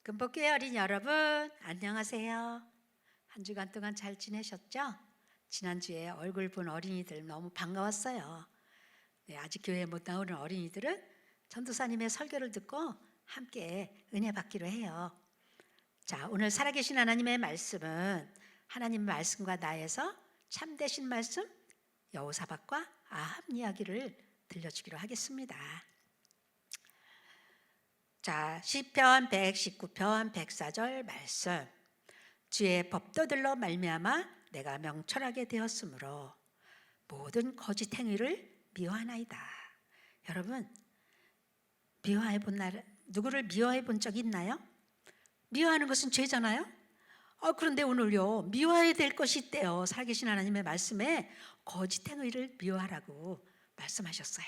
금복교회 어린이 여러분, 안녕하세요. 한 주간 동안 잘 지내셨죠? 지난주에 얼굴 본 어린이들 너무 반가웠어요. 네, 아직 교회에 못 나오는 어린이들은 전도사님의 설교를 듣고 함께 은혜 받기로 해요. 자, 오늘 살아계신 하나님의 말씀은 하나님 말씀과 나에서 참되신 말씀 여호사밧과 아합 이야기를 들려주기로 하겠습니다. 자, 시편 119편 104절 말씀. 주의 법도들로 말미암아 내가 명철하게 되었으므로 모든 거짓 행위를 미워하나이다. 여러분, 누구를 미워해 본 적 있나요? 미워하는 것은 죄잖아요. 그런데 오늘요, 미워해야 될 것이 있대요. 살아계신 하나님의 말씀에 거짓 행위를 미워하라고 말씀하셨어요.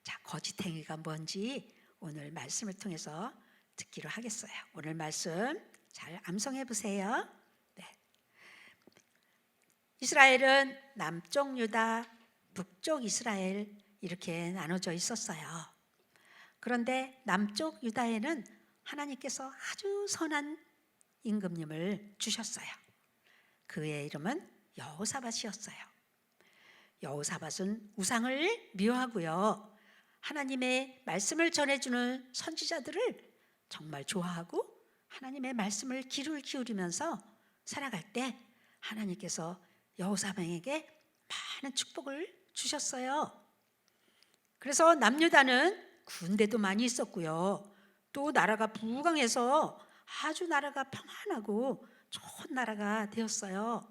자, 거짓 행위가 뭔지 오늘 말씀을 통해서 듣기로 하겠어요. 오늘 말씀 잘 암송해 보세요. 네. 이스라엘은 남쪽 유다, 북쪽 이스라엘 이렇게 나눠져 있었어요. 그런데 남쪽 유다에는 하나님께서 아주 선한 임금님을 주셨어요. 그의 이름은 여호사밧이었어요. 여호사밧은 우상을 미워하고요, 하나님의 말씀을 전해주는 선지자들을 정말 좋아하고 하나님의 말씀을 귀를 기울이면서 살아갈 때 하나님께서 여호사밧에게 많은 축복을 주셨어요. 그래서 남유다는 군대도 많이 있었고요, 또 나라가 부강해서 아주 나라가 평안하고 좋은 나라가 되었어요.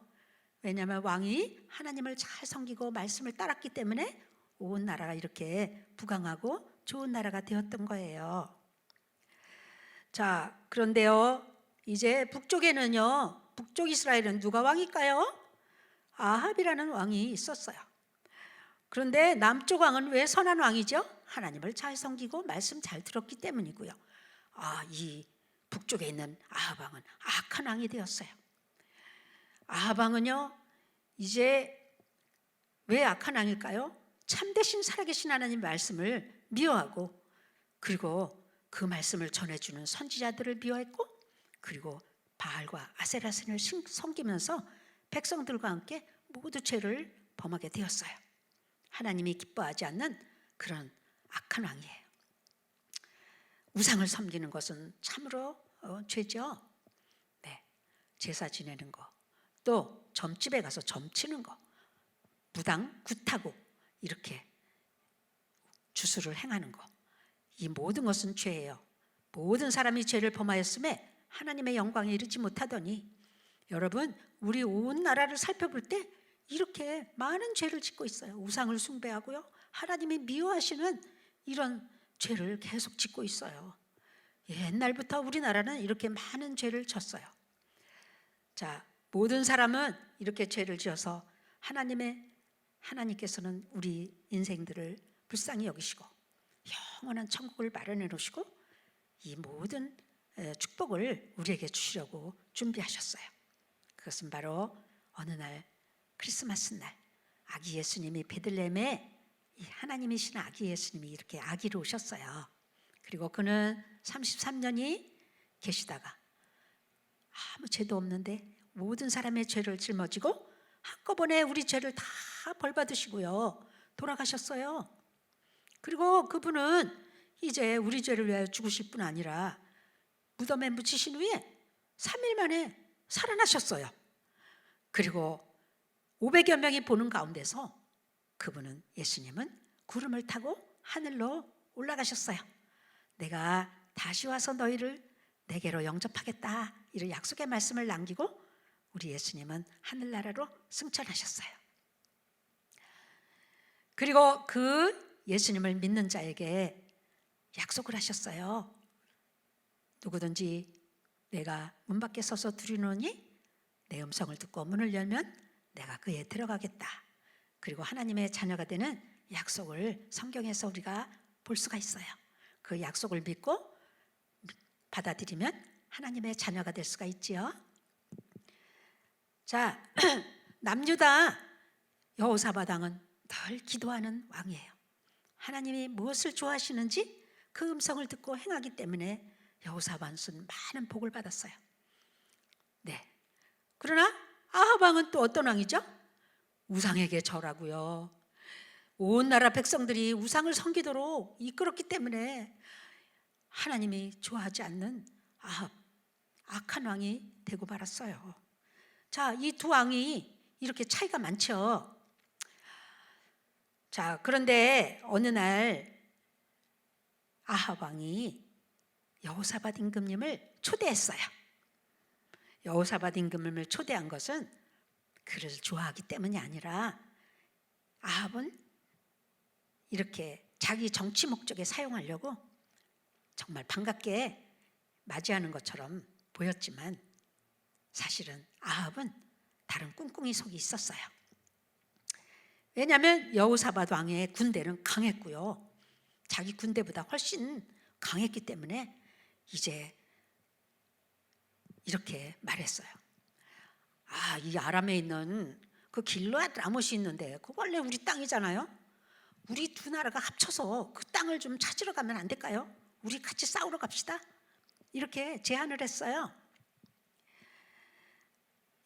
왜냐하면 왕이 하나님을 잘 섬기고 말씀을 따랐기 때문에 온 나라가 이렇게 부강하고 좋은 나라가 되었던 거예요. 자, 그런데요, 이제 북쪽에는요, 북쪽 이스라엘은 누가 왕일까요? 아합이라는 왕이 있었어요. 그런데 남쪽 왕은 왜 선한 왕이죠? 하나님을 잘 섬기고 말씀 잘 들었기 때문이고요. 이 북쪽에 있는 아합 왕은 악한 왕이 되었어요. 아합 왕은요, 이제 왜 악한 왕일까요? 참되신 살아계신 하나님 말씀을 미워하고, 그리고 그 말씀을 전해주는 선지자들을 미워했고, 그리고 바알과 아세라신을 섬기면서 백성들과 함께 모두 죄를 범하게 되었어요. 하나님이 기뻐하지 않는 그런 악한 왕이에요. 우상을 섬기는 것은 참으로 죄죠. 네, 제사 지내는 거, 또 점집에 가서 점치는 거, 무당 굿하고 이렇게 주술을 행하는 거, 이 모든 것은 죄예요. 모든 사람이 죄를 범하였음에 하나님의 영광에 이르지 못하더니, 여러분, 우리 온 나라를 살펴볼 때 이렇게 많은 죄를 짓고 있어요. 우상을 숭배하고요, 하나님이 미워하시는 이런 죄를 계속 짓고 있어요. 옛날부터 우리나라는 이렇게 많은 죄를 졌어요. 자, 모든 사람은 이렇게 죄를 지어서 하나님께서는 우리 인생들을 불쌍히 여기시고 영원한 천국을 마련해 놓으시고 이 모든 축복을 우리에게 주시려고 준비하셨어요. 그것은 바로 어느 날 크리스마스 날 아기 예수님이 베들레헴에, 이 하나님이신 아기 예수님이 이렇게 아기로 오셨어요. 그리고 그는 33년이 계시다가 아무 죄도 없는데 모든 사람의 죄를 짊어지고 한꺼번에 우리 죄를 다 벌받으시고요, 돌아가셨어요. 그리고 그분은 이제 우리 죄를 위하여 죽으실 뿐 아니라 무덤에 묻히신 후에 3일 만에 살아나셨어요. 그리고 500여 명이 보는 가운데서 그분은, 예수님은 구름을 타고 하늘로 올라가셨어요. 내가 다시 와서 너희를 내게로 영접하겠다, 이런 약속의 말씀을 남기고 우리 예수님은 하늘나라로 승천하셨어요. 그리고 그 예수님을 믿는 자에게 약속을 하셨어요. 누구든지 내가 문 밖에 서서 두드리노니 내 음성을 듣고 문을 열면 내가 그에 들어가겠다. 그리고 하나님의 자녀가 되는 약속을 성경에서 우리가 볼 수가 있어요. 그 약속을 믿고 받아들이면 하나님의 자녀가 될 수가 있지요. 자, 남유다 여호사밧 왕은 늘 기도하는 왕이에요. 하나님이 무엇을 좋아하시는지 그 음성을 듣고 행하기 때문에 여호사밧은 많은 복을 받았어요. 네. 그러나 아합 왕은 또 어떤 왕이죠? 우상에게 절하고요. 온 나라 백성들이 우상을 섬기도록 이끌었기 때문에 하나님이 좋아하지 않는 아합, 악한 왕이 되고 말았어요. 자, 이 두 왕이 이렇게 차이가 많죠. 자, 그런데 어느 날 아합 왕이 여호사밧 임금님을 초대했어요. 여호사밧 임금님을 초대한 것은 그를 좋아하기 때문이 아니라 아합은 이렇게 자기 정치 목적에 사용하려고 정말 반갑게 맞이하는 것처럼 보였지만 사실은 아합은 다른 꿍꿍이 속이 있었어요. 왜냐하면 여호사밧 왕의 군대는 강했고요. 자기 군대보다 훨씬 강했기 때문에 이제 이렇게 말했어요. 아, 이 아람에 있는 그 길르앗 라못이 있는데 그거 원래 우리 땅이잖아요. 우리 두 나라가 합쳐서 그 땅을 좀 찾으러 가면 안 될까요? 우리 같이 싸우러 갑시다. 이렇게 제안을 했어요.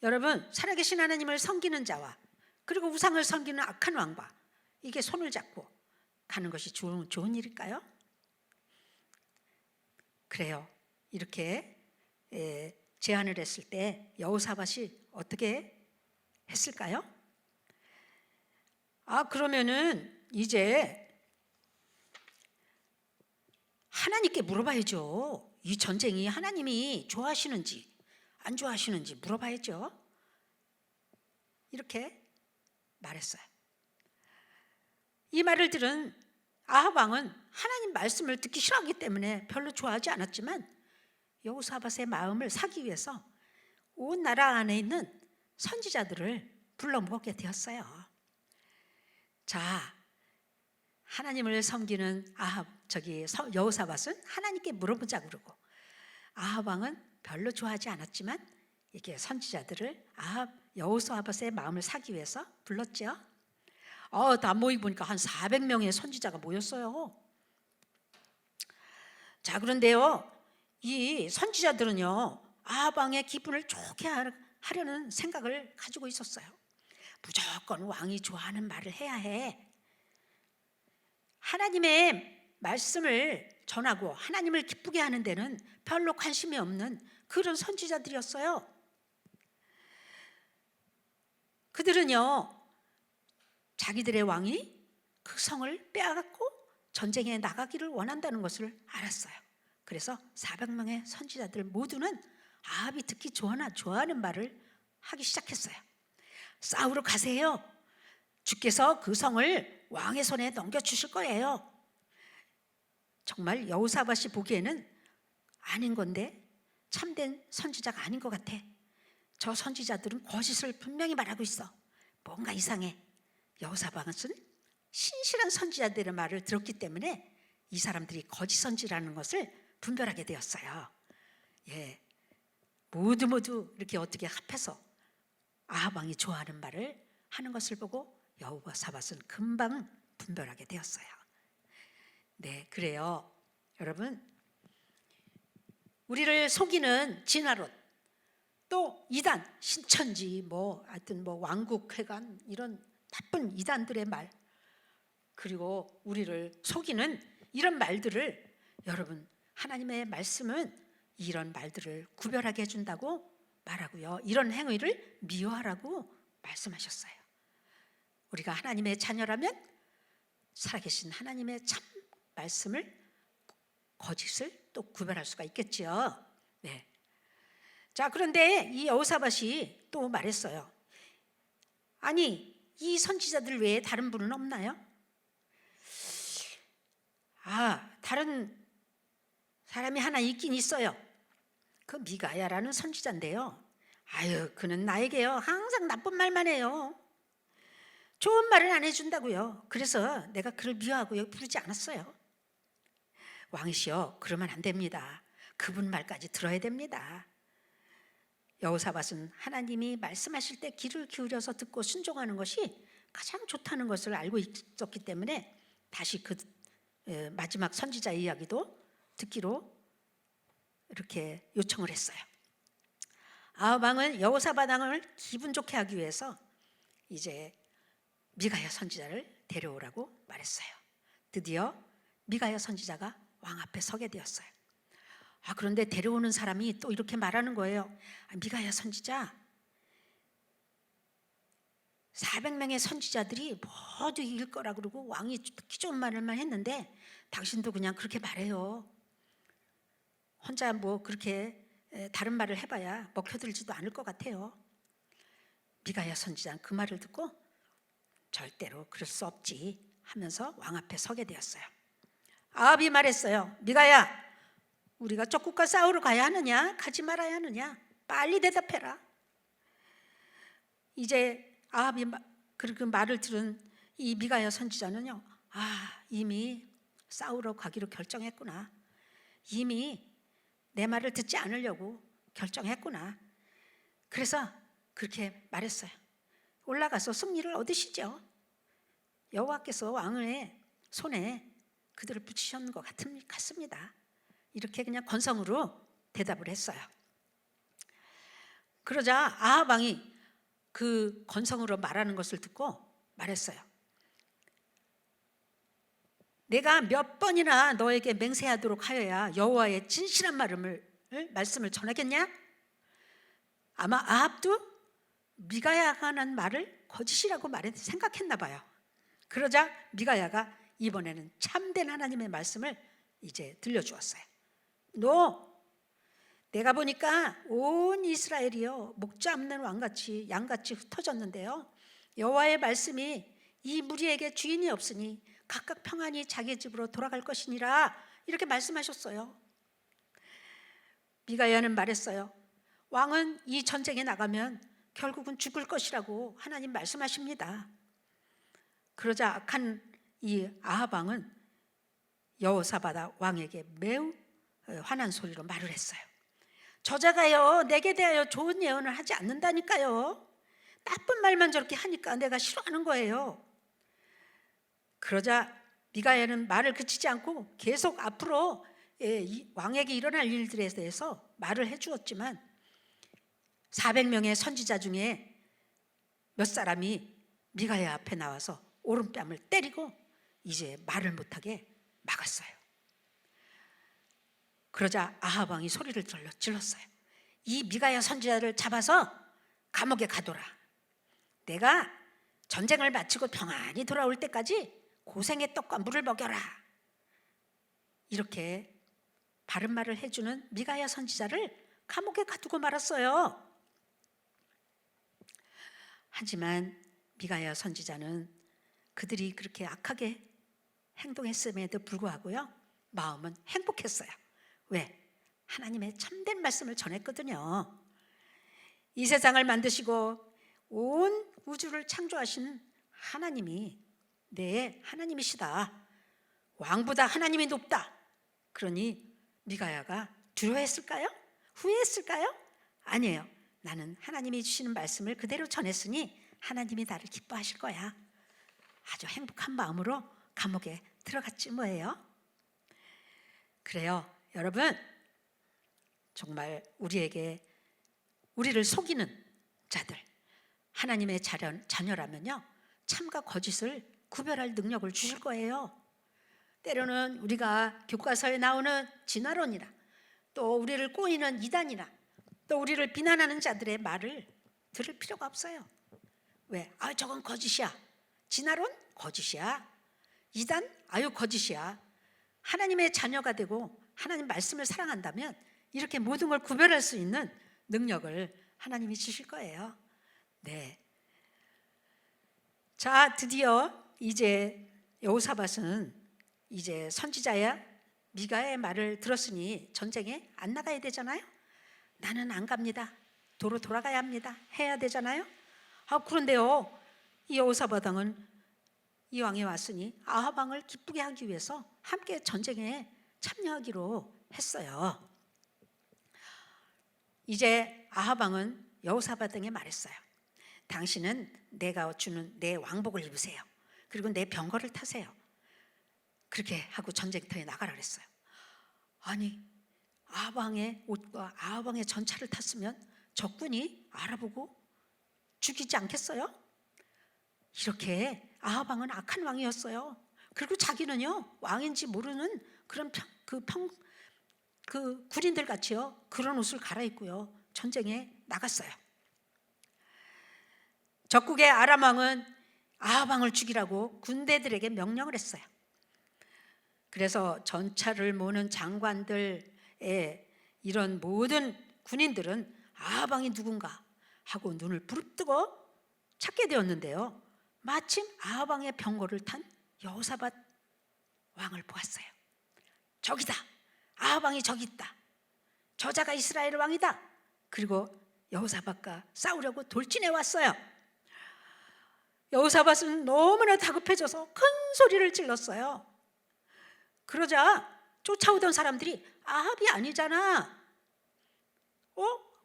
여러분, 살아계신 하나님을 섬기는 자와 그리고 우상을 섬기는 악한 왕과 이게 손을 잡고 가는 것이 좋은 일일까요? 그래요. 이렇게 제안을 했을 때 여호사밧이 어떻게 했을까요? 아, 그러면은 이제 하나님께 물어봐야죠. 이 전쟁이 하나님이 좋아하시는지 안 좋아하시는지 물어봐야죠. 이렇게 말했어요. 이 말을 들은 아합 왕은 하나님 말씀을 듣기 싫어하기 때문에 별로 좋아하지 않았지만 여호사밧의 마음을 사기 위해서 온 나라 안에 있는 선지자들을 불러 모으게 되었어요. 자, 하나님을 섬기는 여호사밧은 하나님께 물어보자 그러고 아합 왕은 별로 좋아하지 않았지만 이렇게 선지자들을 여호사밧의 마음을 사기 위해서 불렀죠. 다 모이 보니까 한 400명의 선지자가 모였어요. 자, 그런데요, 이 선지자들은요 아합 왕의 기분을 좋게 하려는 생각을 가지고 있었어요. 무조건 왕이 좋아하는 말을 해야 해. 하나님의 말씀을 전하고 하나님을 기쁘게 하는 데는 별로 관심이 없는 그런 선지자들이었어요. 그들은요 자기들의 왕이 그 성을 빼앗고 전쟁에 나가기를 원한다는 것을 알았어요. 그래서 400명의 선지자들 모두는 아합이 듣기 좋아하는 말을 하기 시작했어요. 싸우러 가세요. 주께서 그 성을 왕의 손에 넘겨주실 거예요. 정말 여호사밧이 보기에는 아닌 건데 참된 선지자가 아닌 것 같아. 저 선지자들은 거짓을 분명히 말하고 있어. 뭔가 이상해. 여호사밧은 신실한 선지자들의 말을 들었기 때문에 이 사람들이 거짓 선지라는 것을 분별하게 되었어요. 예, 모두 이렇게 어떻게 합해서 아합 왕이 좋아하는 말을 하는 것을 보고 여호사밧은 금방 분별하게 되었어요. 네, 그래요. 여러분, 우리를 속이는 진화론, 또 이단, 신천지, 하여튼 왕국회관 이런 나쁜 이단들의 말, 그리고 우리를 속이는 이런 말들을 여러분 하나님의 말씀은 이런 말들을 구별하게 해준다고 말하고요. 이런 행위를 미워하라고 말씀하셨어요. 우리가 하나님의 자녀라면 살아계신 하나님의 참 말씀을 거짓을 또 구별할 수가 있겠죠. 네. 자, 그런데 이 여호사밧이 또 말했어요. 아니, 이 선지자들 외에 다른 분은 없나요? 다른 사람이 하나 있긴 있어요. 그 미가야라는 선지자인데요. 그는 나에게요 항상 나쁜 말만 해요. 좋은 말을 안 해준다고요. 그래서 내가 그를 미워하고 부르지 않았어요. 왕이시여, 그러면 안 됩니다. 그분 말까지 들어야 됩니다. 여호사밧은 하나님이 말씀하실 때 귀를 기울여서 듣고 순종하는 것이 가장 좋다는 것을 알고 있었기 때문에 다시 그 마지막 선지자 이야기도 듣기로 이렇게 요청을 했어요. 아합 왕은 여호사밧 왕을 기분 좋게 하기 위해서 이제 미가야 선지자를 데려오라고 말했어요. 드디어 미가야 선지자가 왕 앞에 서게 되었어요. 그런데 데려오는 사람이 또 이렇게 말하는 거예요. 미가야 선지자, 400명의 선지자들이 모두 이길 거라 그러고 왕이 듣기 좋은 말을만 했는데 당신도 그냥 그렇게 말해요. 혼자 뭐 그렇게 다른 말을 해봐야 먹혀들지도 않을 것 같아요. 미가야 선지자는 그 말을 듣고 절대로 그럴 수 없지 하면서 왕 앞에 서게 되었어요. 아합이 말했어요. 미가야, 우리가 적국과 싸우러 가야 하느냐 가지 말아야 하느냐 빨리 대답해라. 이제 아합이 그 말을 들은 이 미가야 선지자는요, 이미 싸우러 가기로 결정했구나. 이미 내 말을 듣지 않으려고 결정했구나. 그래서 그렇게 말했어요. 올라가서 승리를 얻으시죠. 여호와께서 왕의 손에 그들을 붙이셨는 것 같습니다. 이렇게 그냥 건성으로 대답을 했어요. 그러자 아합 왕이 그 건성으로 말하는 것을 듣고 말했어요. 내가 몇 번이나 너에게 맹세하도록 하여야 여호와의 진실한 말씀을 전하겠냐? 아마 아합도 미가야가 한 말을 거짓이라고 생각했나 봐요. 그러자 미가야가 이번에는 참된 하나님의 말씀을 이제 들려주었어요. 내가 보니까 온 이스라엘이요 목자 없는 왕같이 양같이 흩어졌는데요, 여호와의 말씀이 이 무리에게 주인이 없으니 각각 평안히 자기 집으로 돌아갈 것이니라 이렇게 말씀하셨어요. 미가야는 말했어요. 왕은 이 전쟁에 나가면 결국은 죽을 것이라고 하나님 말씀하십니다. 그러자 악한 이 아합 왕은 여호사밧 왕에게 매우 화난 소리로 말을 했어요. 저자가요 내게 대하여 좋은 예언을 하지 않는다니까요. 나쁜 말만 저렇게 하니까 내가 싫어하는 거예요. 그러자 미가야는 말을 그치지 않고 계속 앞으로 왕에게 일어날 일들에 대해서 말을 해주었지만 400명의 선지자 중에 몇 사람이 미가야 앞에 나와서 오른뺨을 때리고 이제 말을 못하게 막았어요. 그러자 아합 왕이 소리를 질렀어요. 이 미가야 선지자를 잡아서 감옥에 가둬라. 내가 전쟁을 마치고 평안히 돌아올 때까지 고생의 떡과 물을 먹여라. 이렇게 바른 말을 해주는 미가야 선지자를 감옥에 가두고 말았어요. 하지만 미가야 선지자는 그들이 그렇게 악하게 행동했음에도 불구하고요, 마음은 행복했어요. 왜? 하나님의 참된 말씀을 전했거든요. 이 세상을 만드시고 온 우주를 창조하신 하나님이 내 하나님이시다. 왕보다 하나님이 높다. 그러니 미가야가 두려워했을까요? 후회했을까요? 아니에요. 나는 하나님이 주시는 말씀을 그대로 전했으니 하나님이 나를 기뻐하실 거야. 아주 행복한 마음으로 감옥에 들어갔지 뭐예요. 그래요. 여러분, 정말 우리를 속이는 자들, 하나님의 자녀라면요, 참과 거짓을 구별할 능력을 주실 거예요. 때로는 우리가 교과서에 나오는 진화론이나 또 우리를 꼬이는 이단이나 또 우리를 비난하는 자들의 말을 들을 필요가 없어요. 왜? 저건 거짓이야. 진화론? 거짓이야. 이단? 거짓이야. 하나님의 자녀가 되고 하나님 말씀을 사랑한다면 이렇게 모든 걸 구별할 수 있는 능력을 하나님이 주실 거예요. 네. 자, 드디어 이제 여호사밧은 이제 선지자야 미가의 말을 들었으니 전쟁에 안 나가야 되잖아요. 나는 안 갑니다. 도로 돌아가야 합니다. 해야 되잖아요. 그런데요, 이 여호사밧 왕은 이 왕이 왔으니 아합 왕을 기쁘게 하기 위해서 함께 전쟁에 참여하기로 했어요. 이제 아합 왕은 여호사밧에게 말했어요. 당신은 내가 주는 내 왕복을 입으세요. 그리고 내 병거를 타세요. 그렇게 하고 전쟁터에 나가라 그랬어요. 아니, 아합왕의 옷과 아합왕의 전차를 탔으면 적군이 알아보고 죽이지 않겠어요? 이렇게 아합왕은 악한 왕이었어요. 그리고 자기는요 왕인지 모르는 그런 그 군인들 같이요 그런 옷을 갈아입고요 전쟁에 나갔어요. 적국의 아람 왕은 아합 왕을 죽이라고 군대들에게 명령을 했어요. 그래서 전차를 모는 장관들의 이런 모든 군인들은 아합 왕이 누군가 하고 눈을 부릅뜨고 찾게 되었는데요, 마침 아합 왕의 병거를 탄 여호사밧 왕을 보았어요. 저기다, 아합 왕이 저기 있다, 저자가 이스라엘 왕이다. 그리고 여호사밧과 싸우려고 돌진해 왔어요. 여호사밧은 너무나 다급해져서 큰 소리를 질렀어요. 그러자 쫓아오던 사람들이 아합이 아니잖아,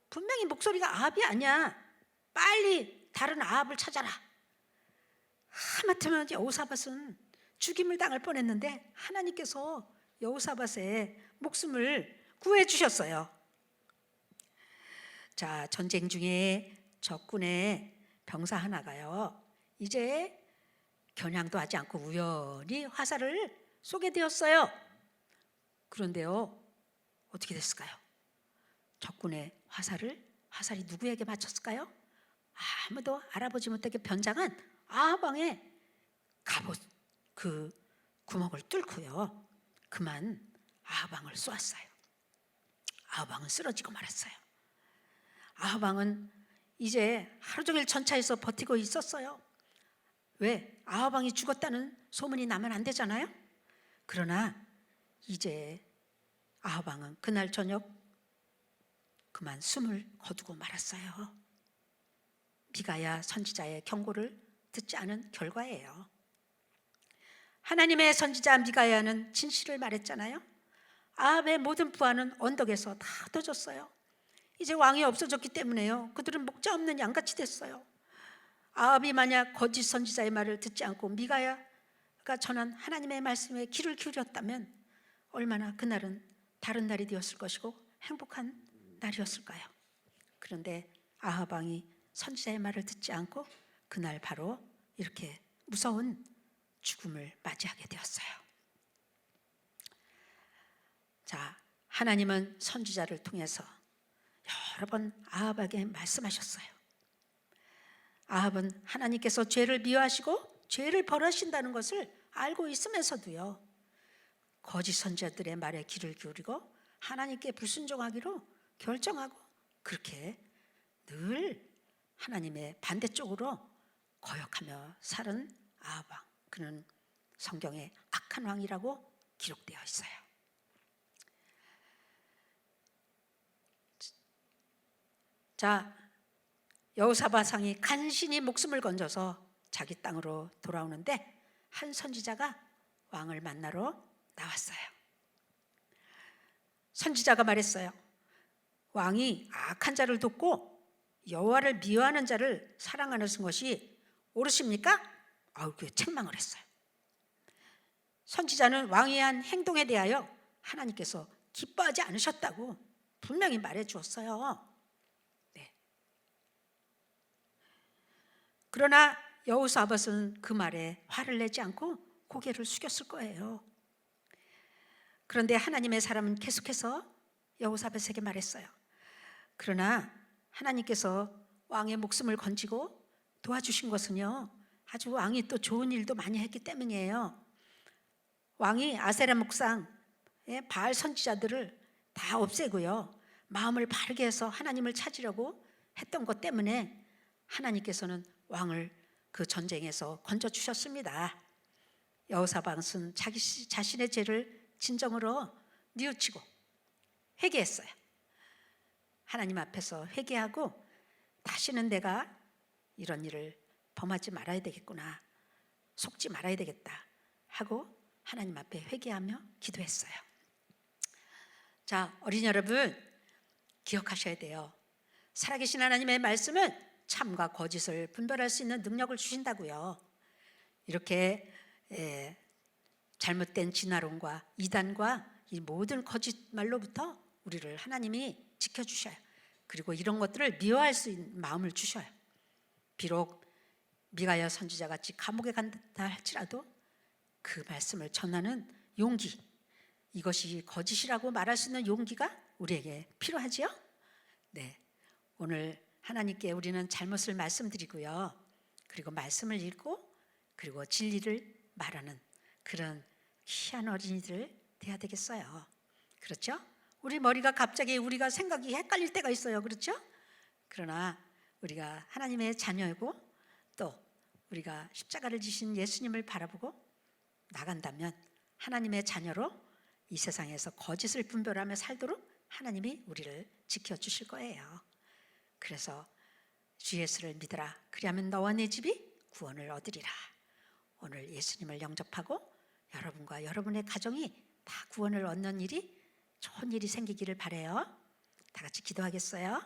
분명히 목소리가 아합이 아니야, 빨리 다른 아합을 찾아라. 하마터면 여호사밧은 죽임을 당할 뻔했는데 하나님께서 여호사밧의 목숨을 구해 주셨어요. 자, 전쟁 중에 적군의 병사 하나가요 이제 겨냥도 하지 않고 우연히 화살을 쏘게 되었어요. 그런데요 어떻게 됐을까요? 적군의 화살이 누구에게 맞췄을까요? 아무도 알아보지 못하게 변장한 아합 왕의 갑옷 그 구멍을 뚫고요 그만 아합 왕을 쏘았어요. 아합 왕은 쓰러지고 말았어요. 아합 왕은 이제 하루 종일 전차에서 버티고 있었어요. 왜? 아합 왕이 죽었다는 소문이 나면 안 되잖아요. 그러나 이제 아합 왕은 그날 저녁 그만 숨을 거두고 말았어요. 미가야 선지자의 경고를 듣지 않은 결과예요. 하나님의 선지자 미가야는 진실을 말했잖아요. 아합의 모든 부하는 언덕에서 다 흩어졌어요. 이제 왕이 없어졌기 때문에요 그들은 목자 없는 양같이 됐어요. 아합이 만약 거짓 선지자의 말을 듣지 않고 미가야가 전한 하나님의 말씀에 귀를 기울였다면 얼마나 그날은 다른 날이 되었을 것이고 행복한 날이었을까요? 그런데 아합 왕이 선지자의 말을 듣지 않고 그날 바로 이렇게 무서운 죽음을 맞이하게 되었어요. 자, 하나님은 선지자를 통해서 여러 번 아합에게 말씀하셨어요. 아합은 하나님께서 죄를 미워하시고 죄를 벌하신다는 것을 알고 있으면서도요 거짓 선지자들의 말에 귀를 기울이고 하나님께 불순종하기로 결정하고 그렇게 늘 하나님의 반대쪽으로 거역하며 살은 아합 왕, 그는 성경에 악한 왕이라고 기록되어 있어요. 자, 여호사밧 왕이 간신히 목숨을 건져서 자기 땅으로 돌아오는데 한 선지자가 왕을 만나러 나왔어요. 선지자가 말했어요. 왕이 악한 자를 돕고 여호와를 미워하는 자를 사랑하는 것이 옳으십니까? 그 책망을 했어요. 선지자는 왕의 한 행동에 대하여 하나님께서 기뻐하지 않으셨다고 분명히 말해 주었어요. 네. 그러나 여호사밧은 그 말에 화를 내지 않고 고개를 숙였을 거예요. 그런데 하나님의 사람은 계속해서 여호사밧에게 말했어요. 그러나 하나님께서 왕의 목숨을 건지고 도와주신 것은요 아주 왕이 또 좋은 일도 많이 했기 때문이에요. 왕이 아세라 목상 바알 선지자들을 다 없애고요 마음을 바르게 해서 하나님을 찾으려고 했던 것 때문에 하나님께서는 왕을 그 전쟁에서 건져주셨습니다. 여호사밧은 자신의 죄를 진정으로 뉘우치고 회개했어요. 하나님 앞에서 회개하고 다시는 내가 이런 일을 범하지 말아야 되겠구나, 속지 말아야 되겠다 하고 하나님 앞에 회개하며 기도했어요. 자, 어린이 여러분 기억하셔야 돼요. 살아계신 하나님의 말씀은 참과 거짓을 분별할 수 있는 능력을 주신다고요. 이렇게 잘못된 진화론과 이단과 이 모든 거짓말로부터 우리를 하나님이 지켜주셔요. 그리고 이런 것들을 미워할 수 있는 마음을 주셔요. 비록 미가야 선지자 같이 감옥에 간다 할지라도 그 말씀을 전하는 용기, 이것이 거짓이라고 말할 수 있는 용기가 우리에게 필요하지요? 네, 오늘 하나님께 우리는 잘못을 말씀드리고요. 그리고 말씀을 읽고 그리고 진리를 말하는 그런 귀한 어린이들 돼야 되겠어요. 그렇죠? 우리 머리가 갑자기 우리가 생각이 헷갈릴 때가 있어요. 그렇죠? 그러나 우리가 하나님의 자녀이고 또 우리가 십자가를 지신 예수님을 바라보고 나간다면 하나님의 자녀로 이 세상에서 거짓을 분별하며 살도록 하나님이 우리를 지켜주실 거예요. 그래서 주 예수를 믿으라. 그리하면 너와 내 집이 구원을 얻으리라. 오늘 예수님을 영접하고 여러분과 여러분의 가정이 다 구원을 얻는 일이, 좋은 일이 생기기를 바라요. 다 같이 기도하겠어요?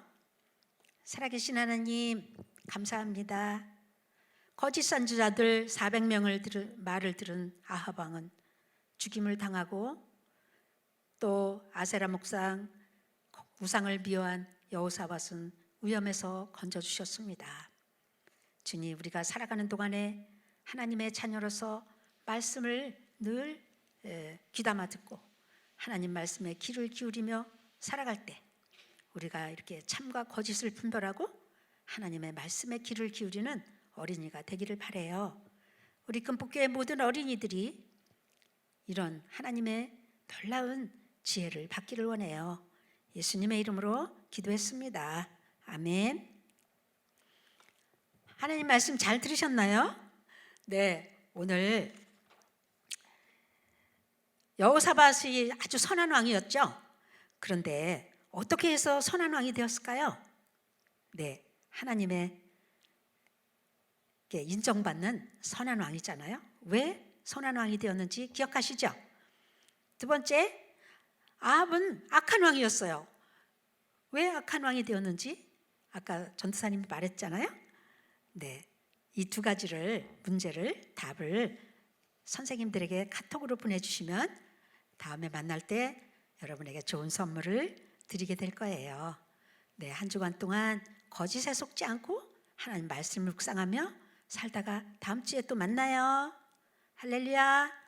살아계신 하나님 감사합니다. 거짓 선지자들 400명을 말을 들은 아합 왕은 죽임을 당하고 또 아세라 목상 우상을 미워한 여호사밧은 위험에서 건져주셨습니다. 주님, 우리가 살아가는 동안에 하나님의 자녀로서 말씀을 늘 귀담아 듣고 하나님 말씀에 귀를 기울이며 살아갈 때 우리가 이렇게 참과 거짓을 분별하고 하나님의 말씀에 귀를 기울이는 어린이가 되기를 바라요. 우리 금복교회 모든 어린이들이 이런 하나님의 놀라운 지혜를 받기를 원해요. 예수님의 이름으로 기도했습니다. 아멘. 하나님 말씀 잘 들으셨나요? 네, 오늘 여호사밧이 아주 선한 왕이었죠. 그런데 어떻게 해서 선한 왕이 되었을까요? 네, 하나님의 인정받는 선한 왕이잖아요. 왜 선한 왕이 되었는지 기억하시죠? 두 번째, 아합은 악한 왕이었어요. 왜 악한 왕이 되었는지 아까 전도사님이 말했잖아요. 네, 이 두 가지를 문제를 답을 선생님들에게 카톡으로 보내주시면 다음에 만날 때 여러분에게 좋은 선물을 드리게 될 거예요. 네, 한 주간 동안 거짓에 속지 않고 하나님 말씀을 묵상하며 살다가 다음 주에 또 만나요. 할렐루야.